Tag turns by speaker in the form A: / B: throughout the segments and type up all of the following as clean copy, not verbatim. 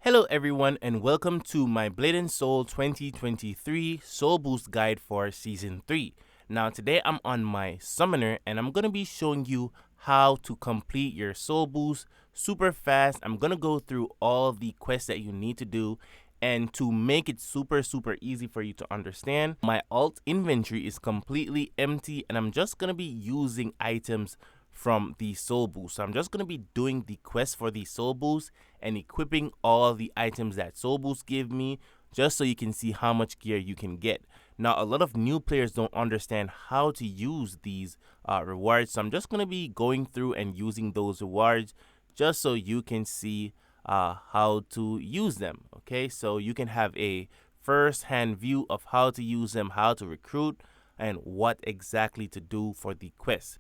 A: Hello everyone and welcome to my Blade and Soul 2023 Soul Boost Guide for Season 3. Now today I'm on my Summoner and I'm going to be showing you how to complete your Soul Boost super fast. I'm going to go through all of the quests that you need to do, and to make it super easy for you to understand, my alt inventory is completely empty and I'm just going to be using items from the Soul Boost. So I'm just going to be doing the quest for the Soul Boost and equipping all the items that Soul Boost give me, just so you can see how much gear you can get. Now a lot of new players don't understand how to use these rewards, so I'm just going to be going through and using those rewards just so you can see how to use them. Okay, so you can have a first-hand view of how to use them, how to recruit, and what exactly to do for the quest.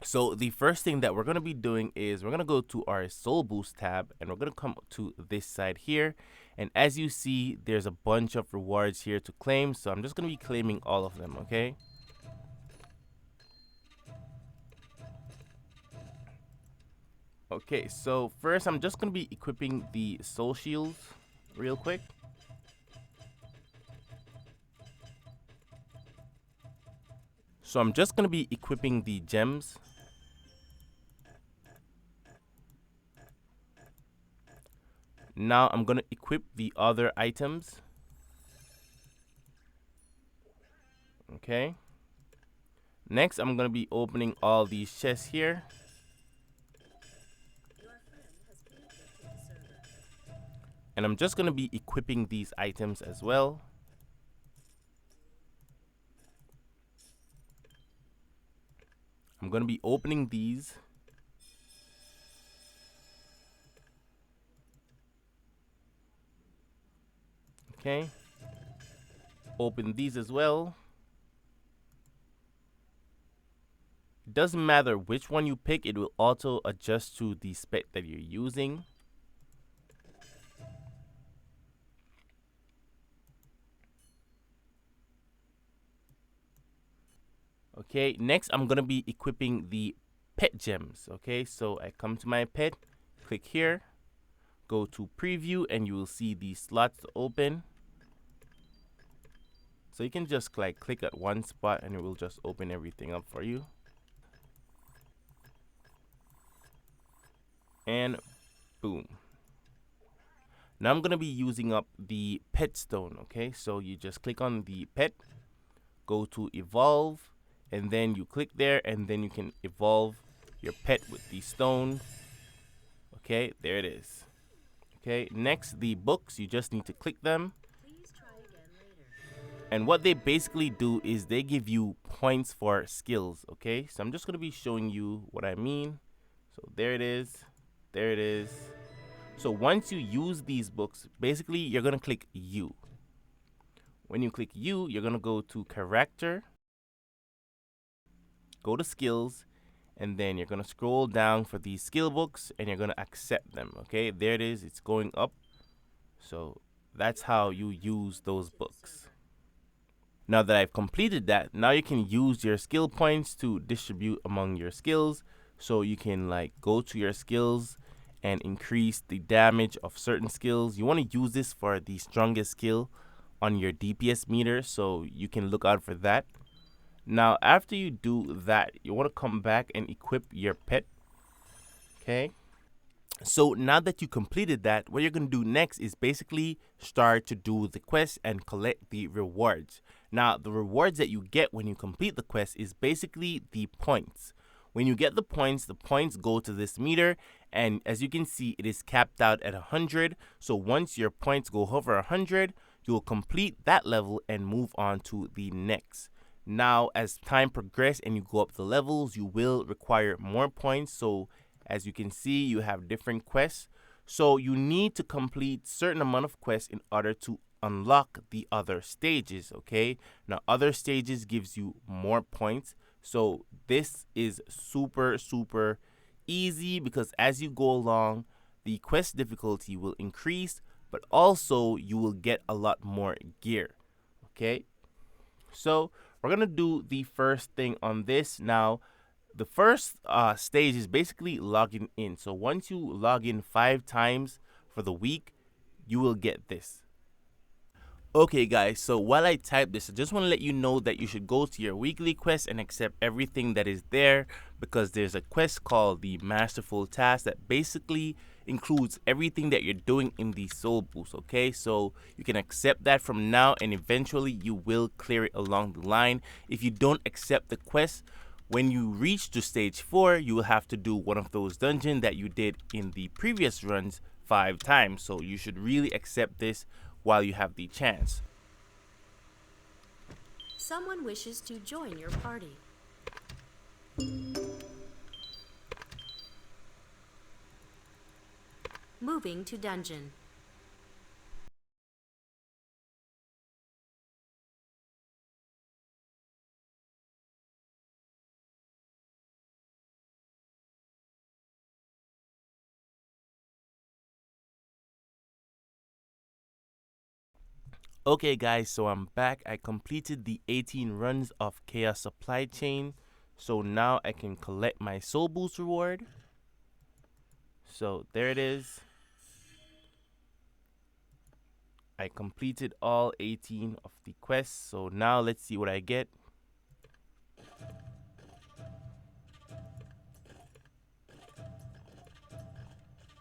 A: So the first thing that we're going to be doing is we're going to go to our Soul Boost tab and we're going to come to this side here. And as you see, there's a bunch of rewards here to claim. So I'm just going to be claiming all of them, okay? Okay, so first I'm just going to be equipping the Soul Shields real quick. So I'm just going to be equipping the gems. Now I'm going to equip the other items. Okay. Next, I'm going to be opening all these chests here. And I'm just going to be equipping these items as well. I'm going to be opening these. Okay. Open these as well. It doesn't matter which one you pick, it will auto adjust to the spec that you're using. Okay, next I'm going to be equipping the pet gems. Okay, so I come to my pet, click here, go to preview, and you will see the slots open. So you can just click at one spot and it will just open everything up for you. And boom. Now I'm going to be using up the pet stone. Okay, so you just click on the pet, go to evolve, and then you click there, and then you can evolve your pet with the stone. Okay, there it is. Okay, next, the books, you just need to click them. And what they basically do is they give you points for skills. Okay, so I'm just going to be showing you what I mean. So there it is. There it is. So once you use these books, basically you're going to click U. When you click U, you're going to go to character, go to skills, and then you're going to scroll down for these skill books and you're going to accept them. Okay, there it is. It's going up. So that's how you use those books. Now that I've completed that, now you can use your skill points to distribute among your skills. So you can go to your skills and increase the damage of certain skills. You want to use this for the strongest skill on your DPS meter, so you can look out for that. Now after you do that, you want to come back and equip your pet. Okay, so now that you completed that, what you're going to do next is basically start to do the quest and collect the rewards. Now the rewards that you get when you complete the quest is basically the points. When you get the points go to this meter, and as you can see, it is capped out at 100. So once your points go over 100, you will complete that level and move on to the next. Now as time progresses and you go up the levels, you will require more points. So as you can see, you have different quests. So you need to complete certain amount of quests in order to unlock the other stages. Okay, now other stages gives you more points. So this is super easy because as you go along, the quest difficulty will increase, but also you will get a lot more gear. Okay, so we're gonna do the first thing on this now. The first stage is basically logging in. So once you log in 5 times for the week, you will get this. Okay guys, so while I type this, I just want to let you know that you should go to your weekly quest and accept everything that is there, because there's a quest called the Masterful Task that basically includes everything that you're doing in the soul boost. Okay, so you can accept that from now, and eventually you will clear it along the line. If you don't accept the quest, when you reach to stage 4, you will have to do one of those dungeons that you did in the previous runs 5 times. So you should really accept this while you have the chance.
B: Someone wishes to join your party. Moving to dungeon.
A: Okay guys, so I'm back. I completed the 18 runs of Chaos Supply Chain. So now I can collect my Soul Boost reward. So there it is. I completed all 18 of the quests. So now let's see what I get.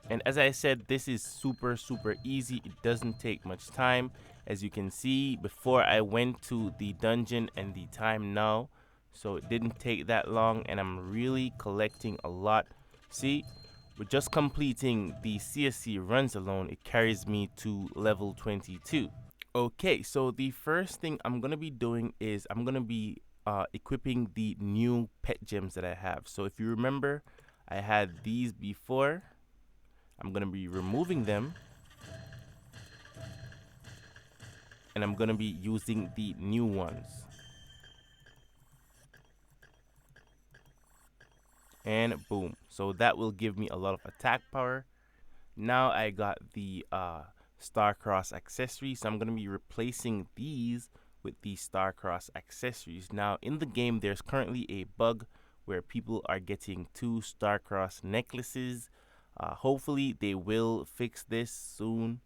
A: And as I said, this is super easy. It doesn't take much time. As you can see, before I went to the dungeon and the time now, so it didn't take that long, and I'm really collecting a lot. See, with just completing the CSC runs alone, it carries me to level 22. Okay, so the first thing I'm gonna be doing is I'm gonna be equipping the new pet gems that I have. So if you remember, I had these before. I'm going to be removing them, and I'm going to be using the new ones. And boom. So that will give me a lot of attack power. Now I got the Starcross accessories. So I'm going to be replacing these with the Starcross accessories. Now in the game, there's currently a bug where people are getting 2 Starcross necklaces. Hopefully they will fix this soon.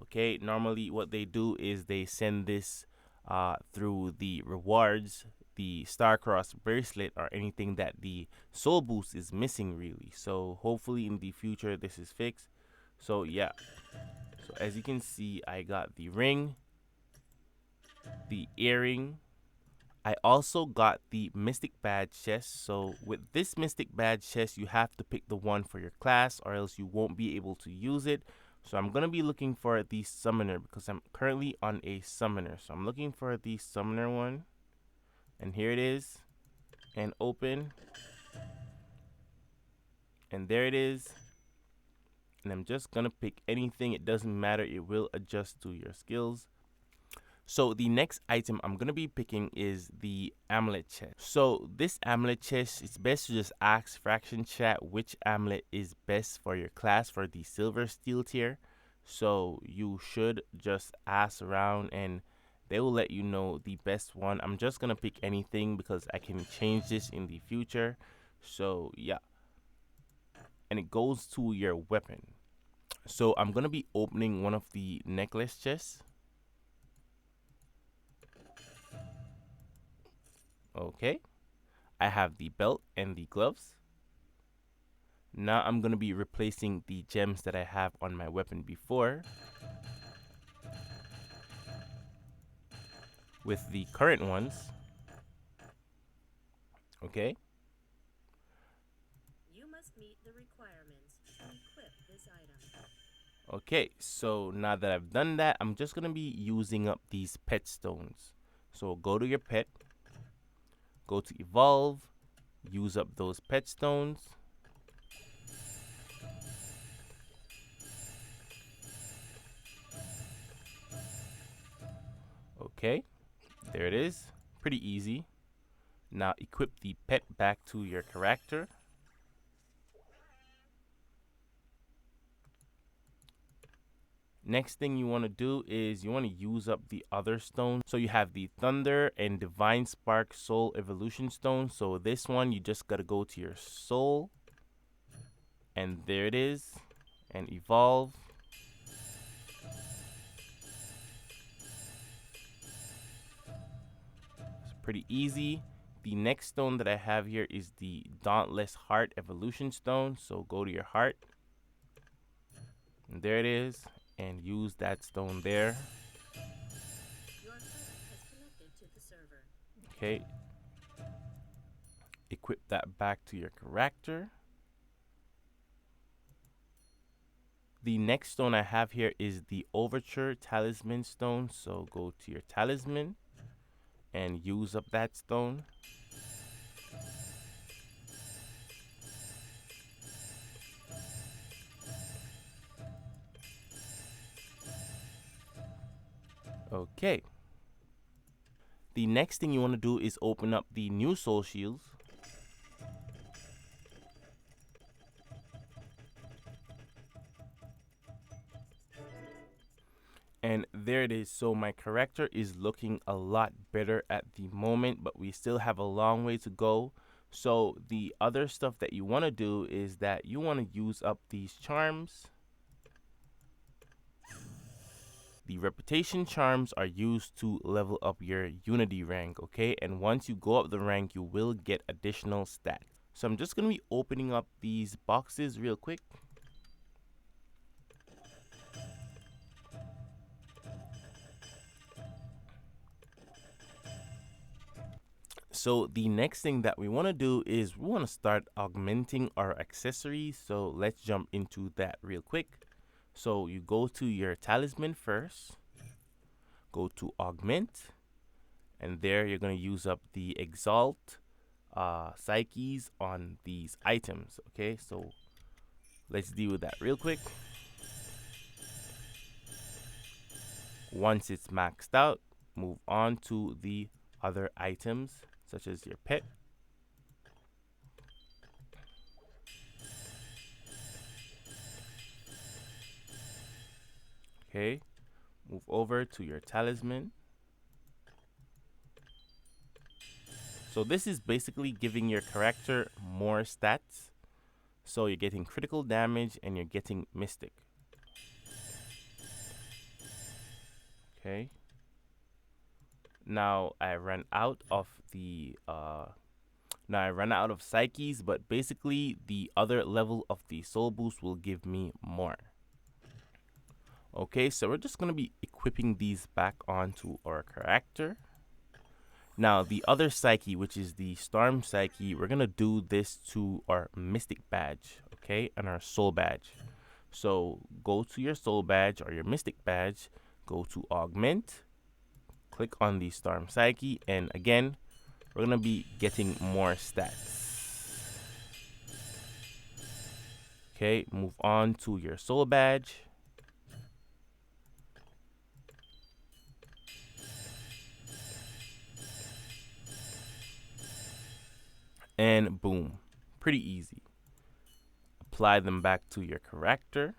A: Okay, normally what they do is they send this through the rewards, the Starcross bracelet, or anything that the soul boost is missing, really. So hopefully in the future this is fixed. So yeah, so as you can see, I got the ring, the earring. I also got the Mystic Badge chest. So with this Mystic Badge chest, you have to pick the one for your class, or else you won't be able to use it. So I'm going to be looking for the Summoner, because I'm currently on a Summoner. So I'm looking for the Summoner one. And here it is. And open. And there it is. And I'm just going to pick anything. It doesn't matter. It will adjust to your skills. So the next item I'm going to be picking is the amulet chest. So this amulet chest, it's best to just ask Fraction Chat which amulet is best for your class for the silver steel tier. So you should just ask around and they will let you know the best one. I'm just going to pick anything because I can change this in the future. So yeah. And it goes to your weapon. So I'm going to be opening one of the necklace chests. Okay, I have the belt and the gloves. Now I'm going to be replacing the gems that I have on my weapon before with the current ones. Okay.
B: You must meet the requirements to equip this item.
A: Okay, so now that I've done that, I'm just going to be using up these pet stones. So go to your pet, go to evolve, use up those pet stones. Okay, there it is. Pretty easy. Now equip the pet back to your character. Next thing you want to do is you want to use up the other stones. So you have the Thunder and Divine Spark Soul Evolution Stone. So this one, you just got to go to your soul. And there it is. And evolve. It's pretty easy. The next stone that I have here is the Dauntless Heart Evolution Stone. So go to your heart. And there it is. And use that stone there.
B: Your friend has connected to the server.
A: Okay. Equip that back to your character. The next stone I have here is the Overture Talisman Stone. So go to your talisman and use up that stone. Okay. The next thing you want to do is open up the new soul shields. And there it is. So my character is looking a lot better at the moment, but we still have a long way to go. So the other stuff that you want to do is that you want to use up these charms. The reputation charms are used to level up your unity rank, okay? And once you go up the rank, you will get additional stats. So I'm just going to be opening up these boxes real quick. So the next thing that we want to do is we want to start augmenting our accessories. So let's jump into that real quick. So you go to your talisman first, go to augment, and there you're going to use up the exalt psyches on these items. Okay, so let's deal with that real quick. Once it's maxed out, move on to the other items such as your pet. Okay, move over to your talisman. So this is basically giving your character more stats. So you're getting critical damage and you're getting mystic. Okay. Now I ran out of the now I ran out of psyches, but basically the other level of the soul boost will give me more. Okay, so we're just gonna be equipping these back onto our character. Now the other psyche, which is the storm psyche, we're gonna do this to our mystic badge, okay, and our soul badge. So go to your soul badge or your mystic badge, go to augment, click on the storm psyche, and again we're gonna be getting more stats. Okay, move on to your soul badge. And boom, pretty easy. Apply them back to your character.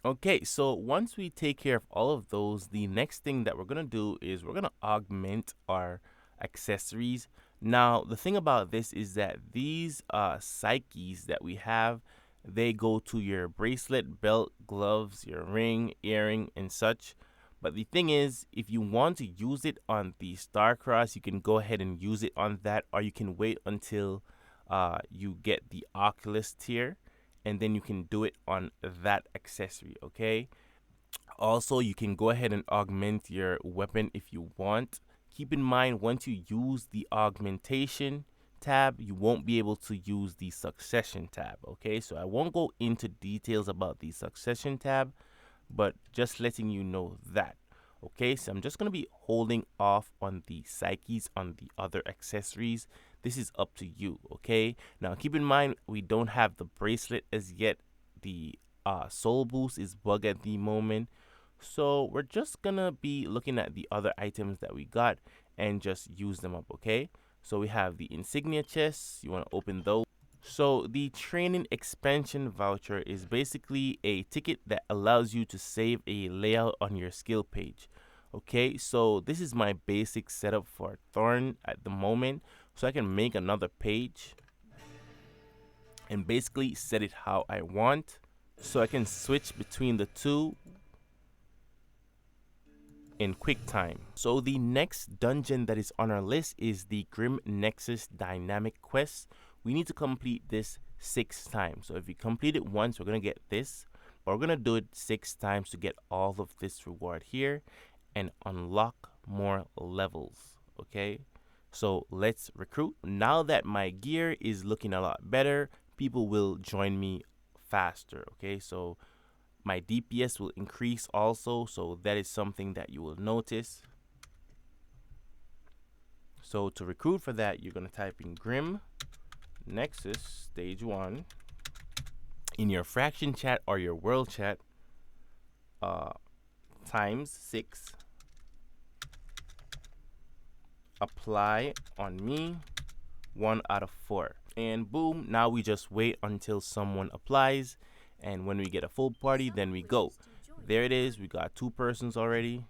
A: Okay, so once we take care of all of those, the next thing that we're gonna do is we're gonna augment our accessories. Now, the thing about this is that these psyches that we have, they go to your bracelet, belt, gloves, your ring, earring, and such. But the thing is, if you want to use it on the Star Cross, you can go ahead and use it on that, or you can wait until you get the Oculus tier, and then you can do it on that accessory, okay? Also, you can go ahead and augment your weapon if you want. Keep in mind, once you use the augmentation tab, you won't be able to use the succession tab, okay? So I won't go into details about the succession tab, but just letting you know that. Okay, so I'm just going to be holding off on the psyches on the other accessories. This is up to you, okay? Now keep in mind we don't have the bracelet as yet. The soul boost is bug at the moment. So we're just going to be looking at the other items that we got and just use them up, okay? So we have the insignia chests. You want to open those. So the training expansion voucher is basically a ticket that allows you to save a layout on your skill page. Okay, so this is my basic setup for Thorn at the moment. So I can make another page and basically set it how I want. So I can switch between the two in quick time. So the next dungeon that is on our list is the Grim Nexus Dynamic Quest. We need to complete this 6 times. So if you complete it once, we're gonna get this, but we're gonna do it 6 times to get all of this reward here and unlock more levels. Okay, so let's recruit. Now that my gear is looking a lot better, people will join me faster. Okay, so my DPS will increase also, so that is something that you will notice. So to recruit for that, you're going to type in Grim Nexus Stage 1 in your fraction chat or your world chat times 6. Apply on me 1 out of 4. And boom, now we just wait until someone applies. And when we get a full party, then we go. There it is. We got 2 persons already.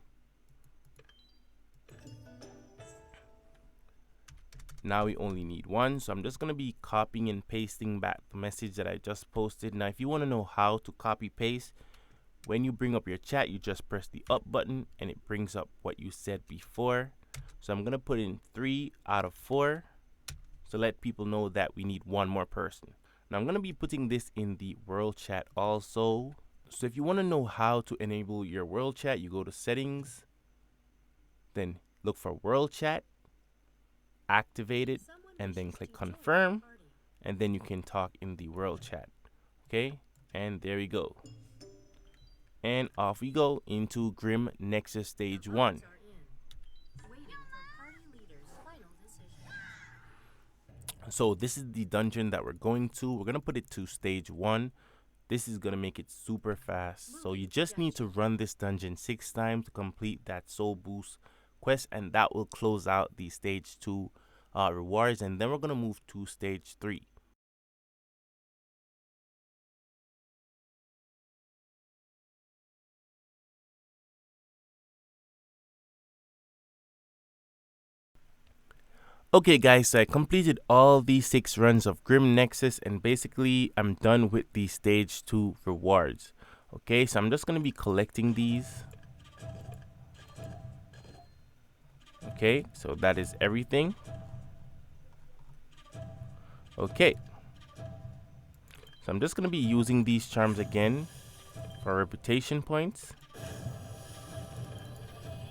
A: Now we only need 1. So I'm just going to be copying and pasting back the message that I just posted. Now, if you want to know how to copy paste, when you bring up your chat, you just press the up button and it brings up what you said before. So I'm going to put in 3 out of 4 to let people know that we need 1 more person. Now I'm going to be putting this in the world chat also. So if you want to know how to enable your world chat, you go to settings, then look for world chat, activate it, and then click confirm, and then you can talk in the world chat. Okay, and there we go. And off we go into Grim Nexus Stage 1. So this is the dungeon that we're going to. We're going to put it to Stage 1. This is going to make it super fast. So you just need to run this dungeon 6 times to complete that soul boost quest, and that will close out the Stage 2 rewards, and then we're going to move to Stage 3. Okay guys, so I completed all these 6 runs of Grim Nexus, and basically I'm done with the Stage 2 rewards. Okay, so I'm just going to be collecting these. Okay, so that is everything. Okay, so I'm just going to be using these charms again for reputation points.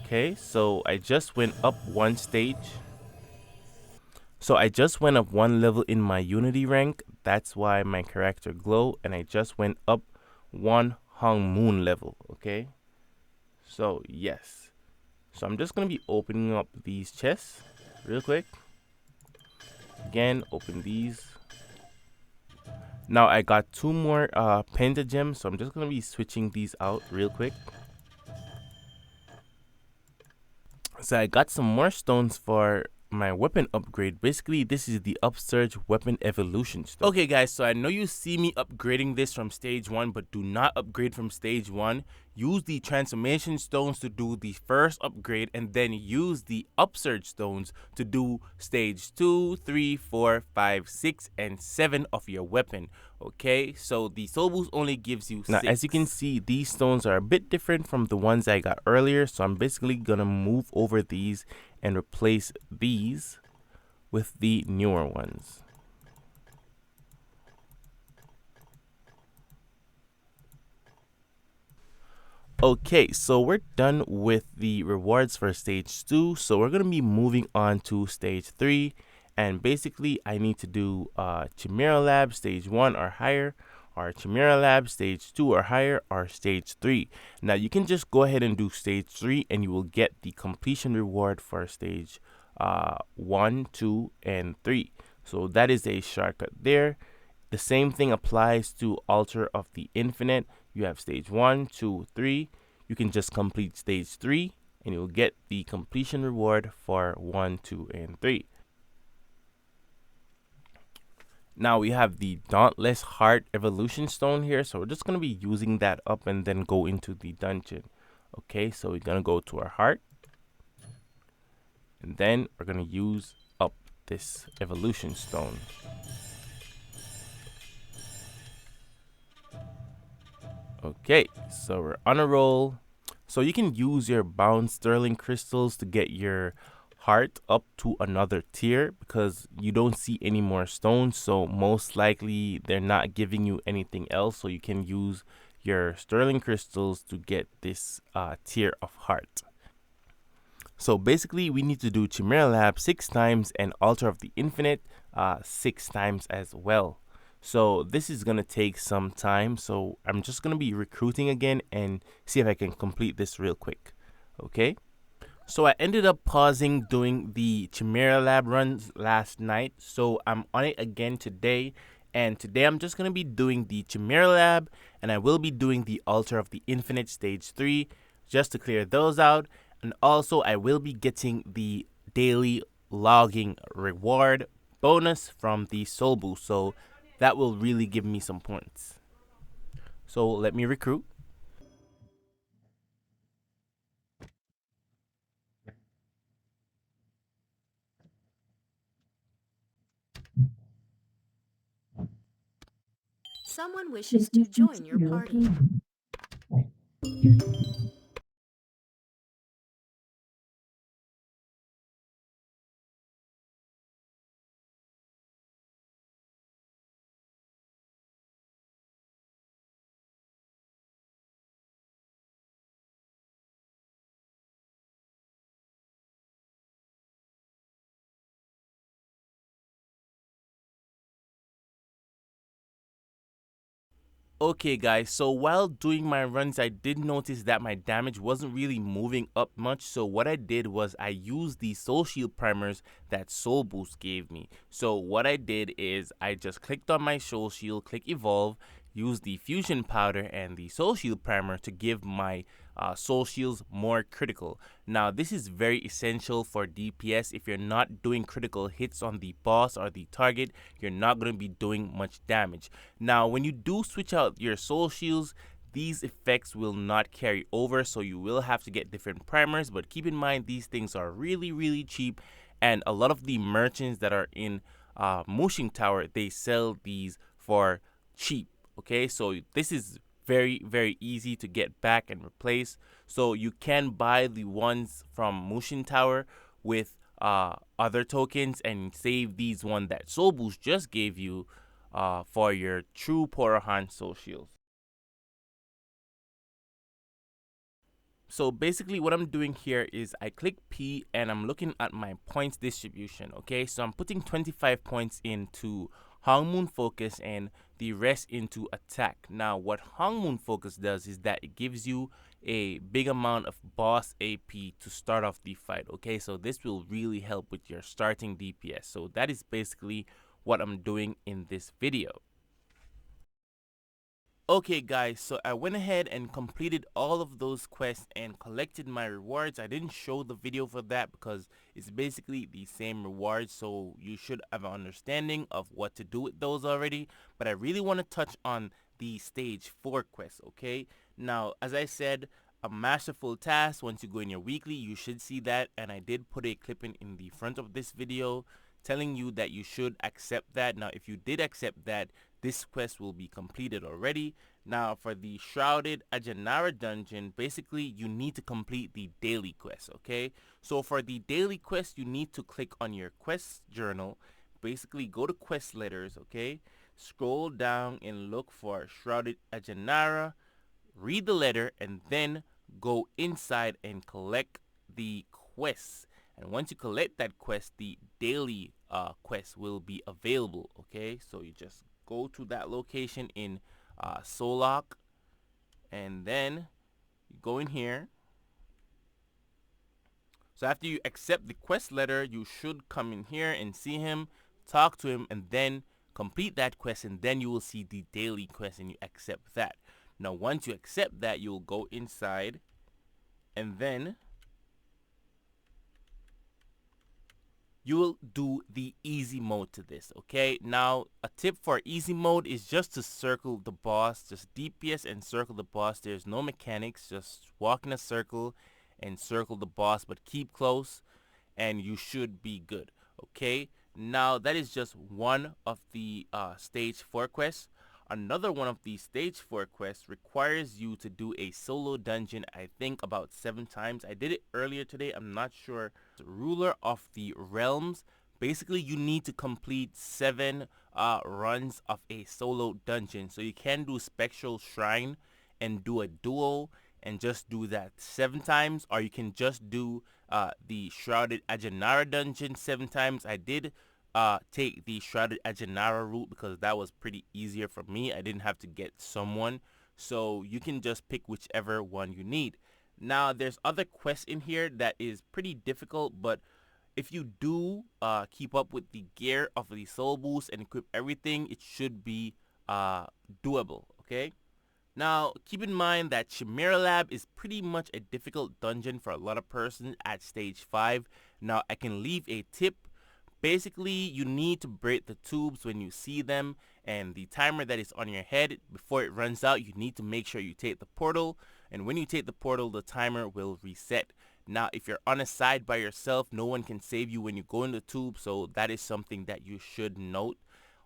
A: Okay, so I just went up 1 stage. So I just went up 1 level in my Unity rank. That's why my character glow, and I just went up 1 Hong Moon level. Okay, so yes. So I'm just going to be opening up these chests real quick. Again, open these. Now I got 2 more pentagems, so I'm just going to be switching these out real quick. So I got some more stones for my weapon upgrade. Basically, this is the upsurge weapon evolution stone. Okay guys, so I know you see me upgrading this from stage 1, but do not upgrade from stage 1. Use the transformation stones to do the first upgrade, and then use the upsurge stones to do stage 2, 3, 4, 5, 6, and 7 of your weapon. Okay, so the soul boost only gives you 6. Now, as you can see, these stones are a bit different from the ones I got earlier, so I'm basically gonna move over these and replace these with the newer ones. Okay, so we're done with the rewards for stage 2, so we're going to be moving on to stage 3, and basically I need to do Chimera Lab stage 1 or higher, or Chimera Lab stage 2 or higher, or stage 3. Now you can just go ahead and do stage 3 and you will get the completion reward for stage 1, 2, and 3. So that is a shortcut there. The same thing applies to Altar of the Infinite. You have stage 1, 2, 3. You can just complete stage 3 and you'll get the completion reward for 1, 2, and 3. Now we have the Dauntless Heart Evolution Stone here, so we're just going to be using that up and then go into the dungeon. Okay, so we're going to go to our heart, and then we're going to use up this evolution stone. Okay, so we're on a roll. So you can use your bound sterling crystals to get your heart up to another tier because you don't see any more stones, so most likely they're not giving you anything else, so you can use your sterling crystals to get this tier of heart. So basically we need to do Chimera Lab 6 times and Altar of the Infinite 6 times as well. So this is going to take some time, so I'm just going to be recruiting again and see if I can complete this real quick. Okay? So I ended up pausing doing the Chimera Lab runs last night, so I'm on it again today. And today I'm just going to be doing the Chimera Lab, and I will be doing the Altar of the Infinite Stage 3 just to clear those out. And also I will be getting the daily logging reward bonus from the Soul Boost, so that will really give me some points. So let me recruit.
B: Someone wishes to join your party.
A: Okay guys, so while doing my runs, I did notice that my damage wasn't really moving up much, so what I did was I used the Soul Shield primers that Soul Boost gave me. So what I did is I just clicked on my Soul Shield, click Evolve, use the Fusion Powder and the Soul Shield primer to give my Soul Shields more critical. Now this is very essential for DPS. If you're not doing critical hits on the boss or the target, you're not going to be doing much damage. Now when you do switch out your Soul Shields, these effects will not carry over, so you will have to get different primers, but keep in mind these things are really cheap, and a lot of the merchants that are in Mushing Tower, they sell these for cheap. Okay, so this is very easy to get back and replace. So you can buy the ones from Mushin Tower with other tokens and save these one that Soul Boost just gave you for your true Porohan Soul Shields. So basically what I'm doing here is I click P and I'm looking at my points distribution. Okay, so I'm putting 25 points into Hong Moon Focus and the rest into attack. Now what Hong Moon Focus does is that it gives you a big amount of boss AP to start off the fight. Okay, so this will really help with your starting DPS. So that is basically what I'm doing in this video. Okay guys, so I went ahead and completed all of those quests and collected my rewards. I didn't show the video for that because it's basically the same rewards, so you should have an understanding of what to do with those already. But I really want to touch on the stage 4 quest, okay? Now, as I said, a masterful task. Once you go in your weekly, you should see that, and I did put a clip in the front of this video telling you that you should accept that. Now, if you did accept that, this quest will be completed already. Now, for the Shrouded Ajanara dungeon, basically you need to complete the daily quest, okay? So for the daily quest, you need to click on your quest journal. Basically, go to quest letters, okay? Scroll down and look for Shrouded Ajanara, read the letter, and then go inside and collect the quest. And once you collect that quest, the daily quest will be available, okay? So you just go to that location in Solok, and then you go in here. So after you accept the quest letter, you should come in here and see him, talk to him, and then complete that quest, and then you will see the daily quest and you accept that. Now once you accept that, you'll go inside, and then you will do the easy mode to this, okay? Now, a tip for easy mode is just to circle the boss, just DPS and circle the boss. There's no mechanics, just walk in a circle and circle the boss, but keep close and you should be good, okay? Now, that is just one of the stage 4 quests. Another one of the stage 4 quests requires you to do a solo dungeon, I think about 7 times. I did it earlier today, I'm not sure. Ruler of the Realms. Basically, you need to complete 7 runs of a solo dungeon. So you can do Spectral Shrine and do a duo and just do that 7 times, or you can just do the Shrouded Ajanara dungeon 7 times. I did take the Shrouded Ajanara route because that was pretty easier for me. I didn't have to get someone. So you can just pick whichever one you need. Now, there's other quests in here that is pretty difficult, but if you do keep up with the gear of the soul boost and equip everything, it should be doable, okay? Now, keep in mind that Chimera Lab is pretty much a difficult dungeon for a lot of persons at stage 5. Now, I can leave a tip. Basically, you need to break the tubes when you see them, and the timer that is on your head, before it runs out, you need to make sure you take the portal, and when you take the portal, the timer will reset. Now, if you're on a side by yourself, no one can save you when you go in the tube, so that is something that you should note.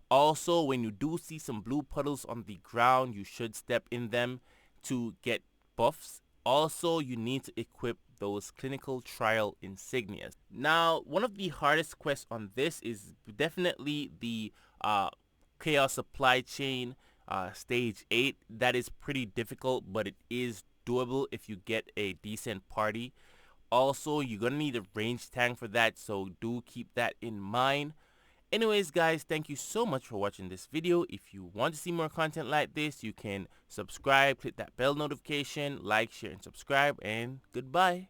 A: Also, when you do see some blue puddles on the ground, you should step in them to get buffs. Also, you need to equip those clinical trial insignias. Now, one of the hardest quests on this is definitely the Chaos Supply Chain Stage 8. That is pretty difficult, but it is doable if you get a decent party. Also, you're going to need a range tank for that, so do keep that in mind. Anyways, guys, thank you so much for watching this video. If you want to see more content like this, you can subscribe, click that bell notification, like, share, and subscribe, and goodbye.